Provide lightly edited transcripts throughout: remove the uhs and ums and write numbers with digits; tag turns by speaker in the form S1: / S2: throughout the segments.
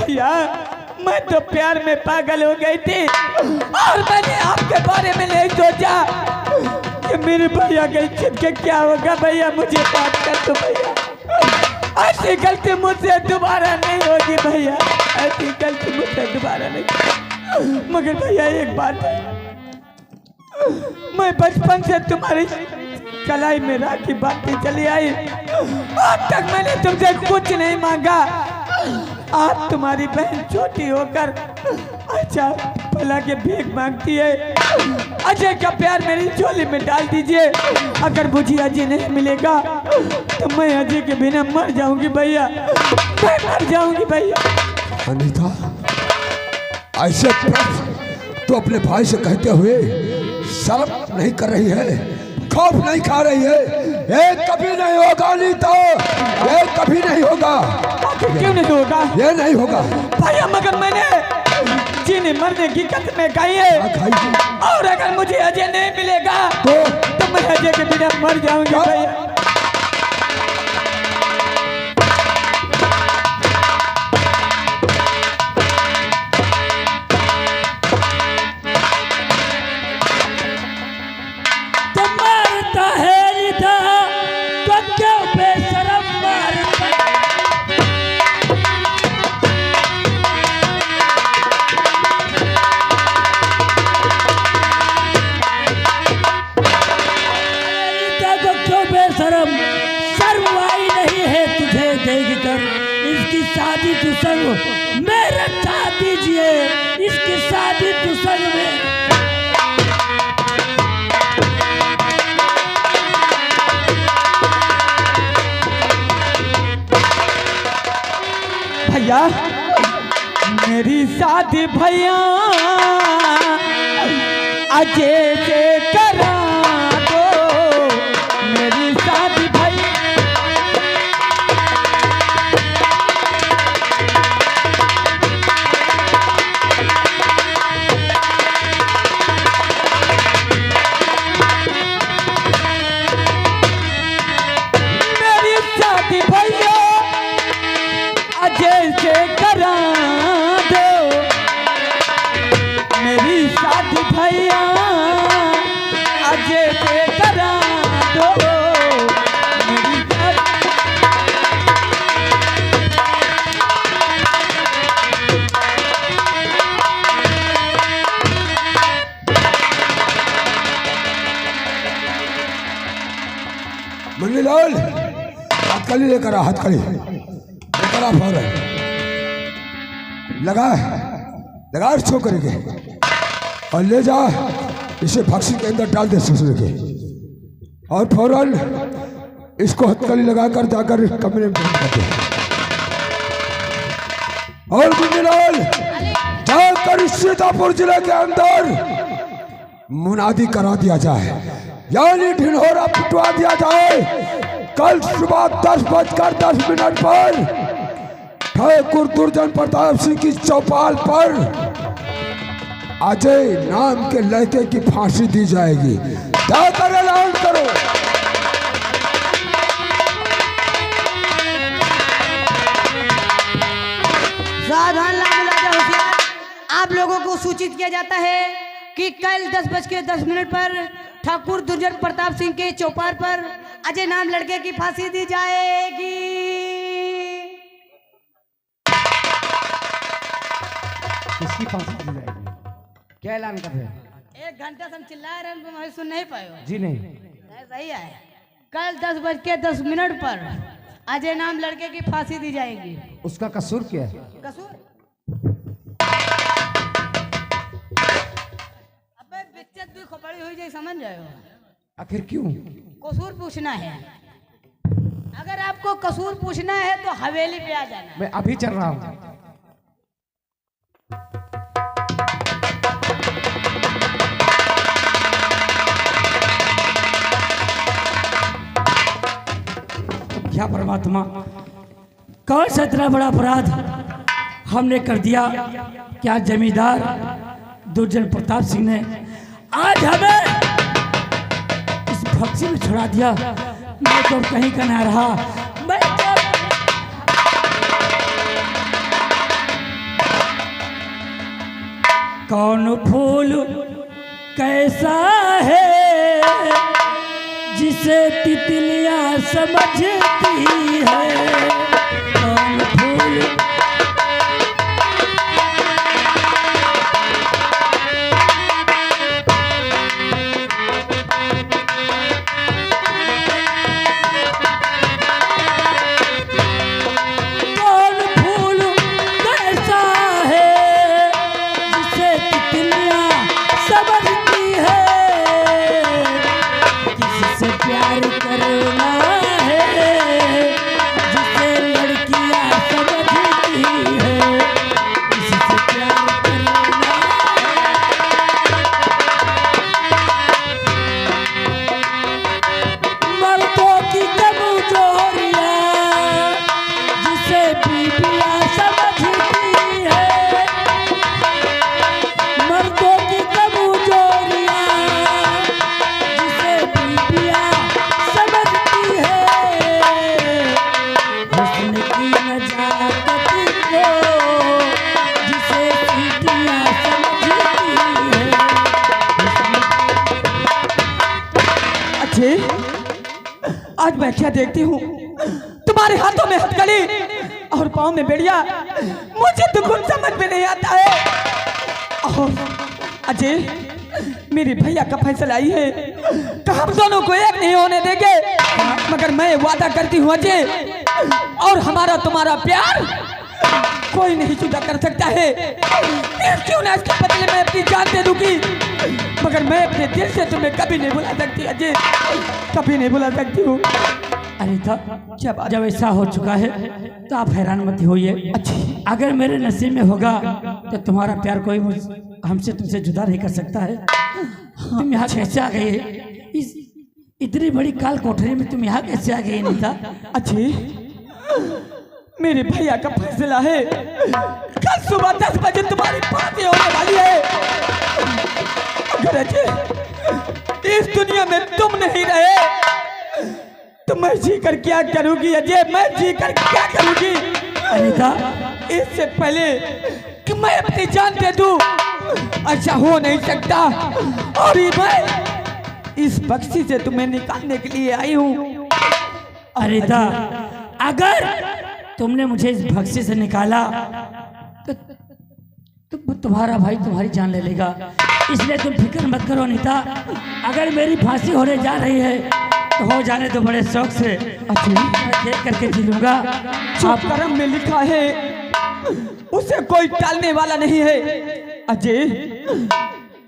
S1: भैया मैं तो प्यार में पागल हो गई थी और मैंने आपके बारे में नहीं सोचा कि मेरे भैया के इज्जत के क्या होगा। भैया मुझे माफ कर दो भैया, ऐसी गलती मुझसे दोबारा नहीं होगी भैया, ऐसी गलती मुझसे दोबारा नहीं। मगर भैया एक बात है, मैं बचपन से तुम्हारी कलाई में राखी बांधती चली आई, आज तक मैंने तुमसे कुछ नहीं मांगा। आज तुम्हारी बहन छोटी होकर अच्छा भला के भीख मांगती है। अजय का प्यार मेरी झोली में डाल दीजिए, अगर मुझे अजय नहीं मिलेगा तो मैं अजय के बिना मर जाऊंगी भैया, मैं मर जाऊंगी भैया।
S2: अनीता ऐसे तो अपने भाई से कहते हुए शर्म नहीं कर रही है, खौफ नहीं खा रही है। ये कभी नहीं होगा अनीता, ये कभी नहीं होगा।
S1: क्यों नहीं होगा?
S2: ये नहीं होगा
S1: भैया, मगर मैंने जीने मरने की कसमें खाई है, और अगर मुझे अजय नहीं मिलेगा तो मैं अजय के बिना मर जाऊंगी भैया।
S3: इसकी शादी तू संग में रखा दीजिए, इसकी शादी तू संग में।
S1: भैया मेरी शादी भैया अजय से करा दो, मेरी शादी भैया। अजय से करा दो, मेरी शादी भैया अजय से करा दो, मेरी
S2: मुन्नीलाल हथकड़ी लेकर आ, हथकड़ी लगा लगा छोकरे के और ले जा, इसे बक्सी के अंदर डाल दे ससुर के, और फौरन इसको हथकड़ी लगाकर जाकर कमरे में कर दे। और मुन्नीलाल जाकर सीतापुर जिले के अंदर मुनादी करा दिया जाए, यानी ढिंढोरा पिटवा दिया जाए। कल सुबह 10:10 पर ठाकुर दुर्जन प्रताप सिंह की चौपाल पर अजय नाम के लड़के की फांसी दी जाएगी। जाकर ऐलान करो।
S4: सावधान होशियार, आप लोगों को सूचित किया जाता है कि कल 10:10 पर ठाकुर दुर्जन प्रताप सिंह के चौपाल पर अजय नाम लड़के की फांसी दी जाएगी।
S3: किसकी फांसी दी जाएगी? क्या ऐलान कर रहे हैं?
S4: 1 घंटे से हम चिल्ला रहे हैं, तुम सुन नहीं पाए हो?
S3: जी नहीं,
S4: सही है। कल 10:10 पर अजय नाम लड़के की फांसी दी जाएगी।
S3: उसका कसूर क्या है?
S4: कसूर अबे बिच्चत भी खोपड़ी हुई जाए, समझ जाए हो?
S3: आखिर क्यों?
S4: कसूर पूछना है। अगर आपको कसूर पूछना है तो हवेली पे आ जाना।
S3: मैं अभी चल रहा हूँ। क्या परमात्मा, कौन सा इतना बड़ा अपराध हमने कर दिया? क्या जमींदार दुर्जन प्रताप सिंह ने आज हमें इस फक्सी में छुड़ा दिया? मैं तो कहीं का ना रहा, मैं तो कौन फूल कैसा है जिसे तितलियां समझती है। कौन फूल
S1: आज मैं क्या देखती हूँ, तुम्हारे हाथों में हथकड़ी और पाँव में बेड़िया। मुझे तो कुछ समझ में नहीं आता है। और अजय, मेरे भैया का फैसला आई है कि हम दोनों को एक नहीं होने देंगे, मगर मैं वादा करती हूँ अजय, और हमारा तुम्हारा प्यार कोई नहीं जुदा कर सकता है। क्यों ना इसके बदले मैं अपनी जान दे दूंगी, मगर मैं अपने दिल से तुम्हें कभी नहीं भुला सकती अजय, कभी नहीं भुला सकती हूँ।
S3: अनीता, जब ऐसा हो चुका है तो आप हैरान मत होइए। अगर मेरे नसीब में होगा तो तुम्हारा प्यार कोई हमसे तुमसे जुदा नहीं कर सकता है। तुम यहाँ कैसे आ गए? इस इतनी बड़ी काल कोठरी में तुम यहाँ कैसे आ गई अनीता?
S1: अच्छी, मेरे भैया का फैसला है, कल सुबह 10 बजे तुम्हारी पार्टी होने वाली है। अगर अजय इस दुनिया में तुम नहीं रहे तो मैं जी कर क्या करूंगी अजय, मैं जी कर क्या करूंगी?
S3: अनीता,
S1: इससे पहले कि मैं अपनी जान दे दूं, ऐसा हो नहीं सकता। और मैं इस बक्सी से तुम्हें निकालने के लिए आई हूँ।
S3: अनीता, अगर तुमने मुझे इस बक्सी से निकाला तो तुम्हारा भाई तुम्हारी जान ले लेगा, इसलिए तुम फिक्र मत करो अनीता। अगर मेरी फांसी होने जा रही है तो हो जाने तो बड़े शौक से देख करके जी लूंगा।
S1: जो कर्म में लिखा है उसे कोई टालने वाला नहीं है अजय।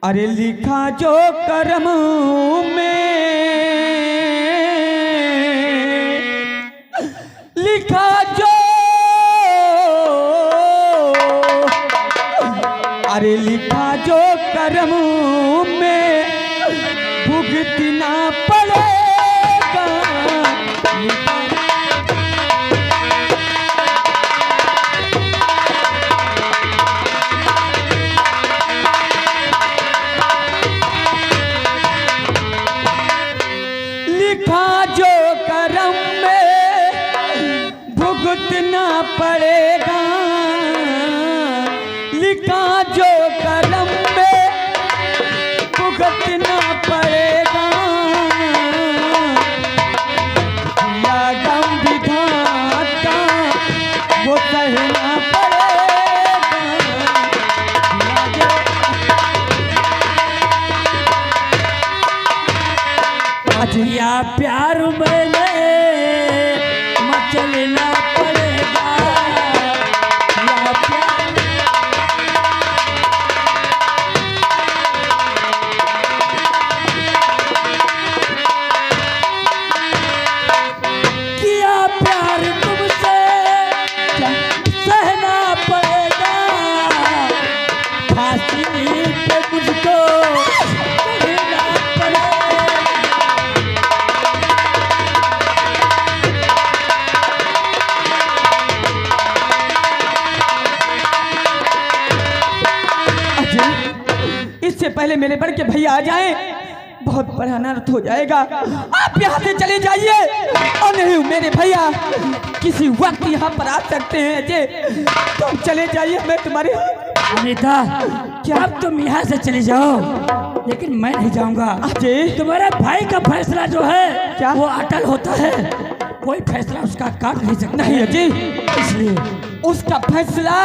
S1: अरे लिखा जो कर्म में, लिखा जो, अरे लिखा जो कर्म में भुगतना पड़ेगा। लिखा जो कर्म में भुगतना पड़ेगा, लिखा जो कर्म में भुगतना पड़ेगा। या गम विधाता वो सहना पड़ेगा।
S3: या प्यार मैंने मचलना पड़ेगा, या प्यार किया प्यार तुमसे सहना पड़ेगा। फांसी पे मुझको चढ़ना पड़ेगा।
S1: इससे पहले मेरे बड़ के भैया आ जाएं, बहुत बड़ा अनर्थ हो जाएगा। आप यहाँ से चले जाइए, और नहीं मेरे भैया किसी वक्त यहाँ पर आ सकते हैं अजय, तुम चले जाइए, मैं तुम्हारे।
S3: अनीता, अब तुम यहाँ से चले जाओ, लेकिन मैं नहीं जाऊंगा।
S1: अजय
S3: तुम्हारे भाई का फैसला जो है
S1: क्या?
S3: वो अटल होता है, कोई फैसला उसका काट नहीं सकता।
S1: नहीं अजय,
S3: इसलिए
S1: उसका फैसला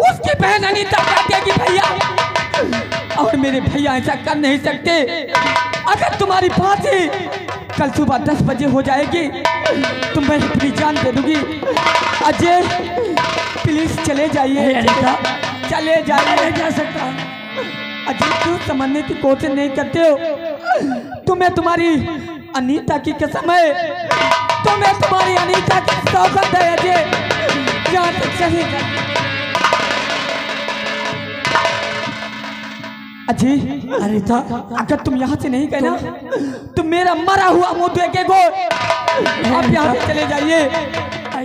S1: उसकी बहन अनीता कर देगी भैया, और मेरे भैया ऐसा कर नहीं सकते। अगर तुम्हारी फांसी कल सुबह 10 बजे हो जाएगी तो मैं अपनी जान दे दूंगी। अजय प्लीज चले जाइए,
S3: अनीता
S1: चले जाइए।
S3: नहीं जा सकता।
S1: अजय क्यों समझने की कोशिश नहीं करते हो? तुम्हें तुम्हारी अनीता की कसम है, तुम्हें तुम्हारी अनीता की सौगंध है अजय, जहाँ तक चले अजय।
S3: अनीता
S1: अगर तुम यहाँ से नहीं गए ना तो मेरा मरा हुआ मुंह देखेगो। आप यहाँ से चले जाइए।